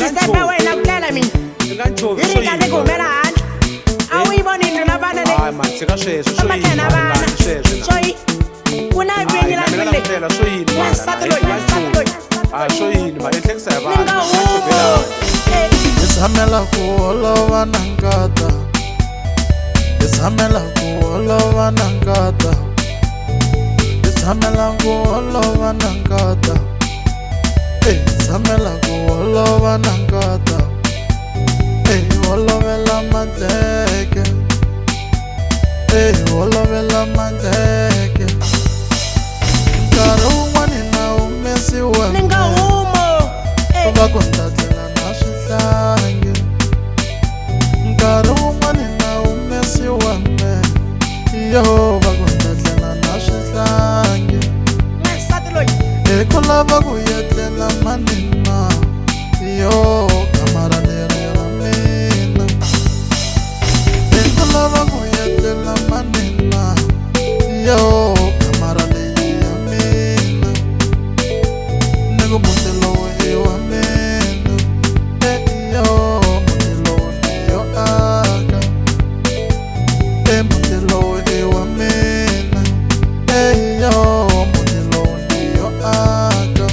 Sister wena kulela mina. Irika kumela handle. Awuyibona into labana le. Hayi man sikasheshe Amakhena bana. Soyi. Kuna ibinyi la kwile. phela soyini manje Yasatlo yasatlo. soyini ma ehlekisa yabantu Ningawo. Isamela kuolova nankata. Isamela kuolova nankata. Isamela kuolova nankata. Isamela kuolova nankata. Olovela mandleke. Olovela mandleke. Nkarhi wun'wani na humesiwa Ningawo. va kontatela na swihlangi. Nkarhi wun'wani na humesiwa yo va kontatela na swihlangi. Yasatlo. Ku lava ku yetlela manina yo kamara leri ra mina. Ku lava ku yetlela manina yo kamara leyi ya mina. Ni ku muti lowu i wa mina. Yo muti lowu ni yo aka. Muti lowu i wa mina. Yo muti lowu ni yo aka.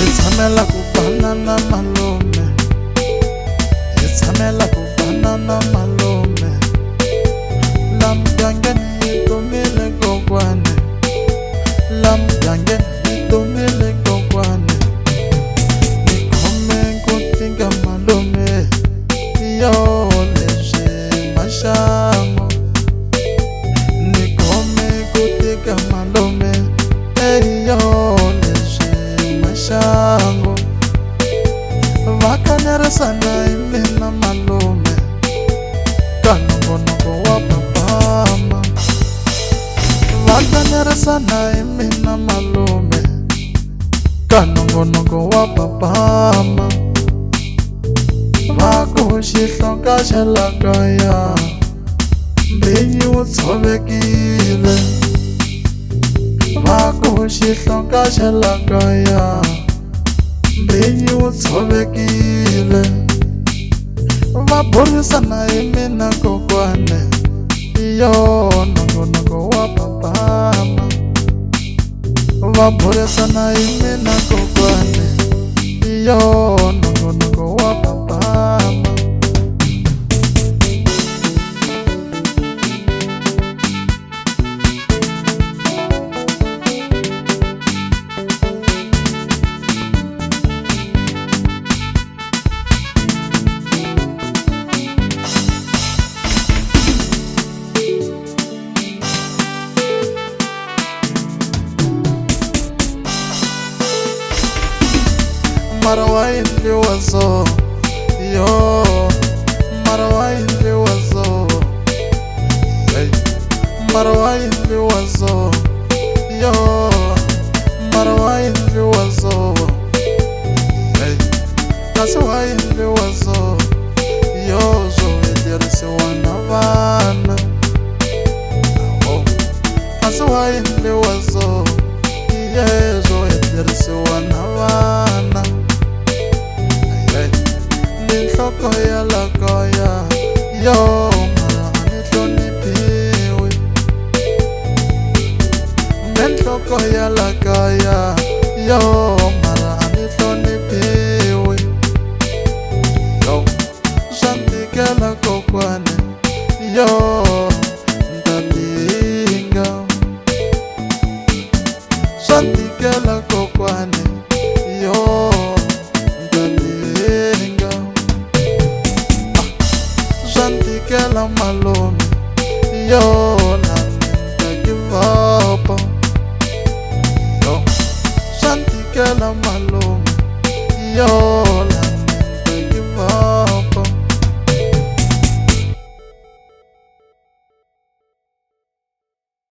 Itsamela ku banana malume. Itsamela ku banana malume. La mugangeni yi dumile kokwane. La mugangeni yi dumile kokwane. Ni khome ku tika malume. Yo leswi maxangu. Ni khome ku tika malume. Yo leswi maxangu. Va kanerisana hi mina malume. Ka nongonoko wa papama. Va kanerisana hi mina malume. Ka nongonoko wa papama. Va ku xihloka xa la kaya mbinyi wu tshovekile. Va ku xihloka xa la kaya mbinyi wu tshovekile. Va burisana hi mina kokwane. Yo nongonoko wa papama. Va burisana hi mina kokwane. Yo nongonoko wa papama. Mara wa endliwa so. Yo mara wa endliwa so. Mara wa endliwa so. Yo mara wa endliwa so. Kasi wa endliwa so. Yo swo heterisiwa na vana. Kasi wa endliwa so. Swo heterisiwa na vana. Ni nhloko ya la kaya. Yo mara a ni hloniphiwi. Ni nhloko ya la kaya. Yo mara a ni hloniphiwi. Yo swa ni tikela kokwane. Yo ntalinga. Swa ni tikela kokwane. Yo la malume. Yo na nta give up. Yo swa ni tikela malume. Yo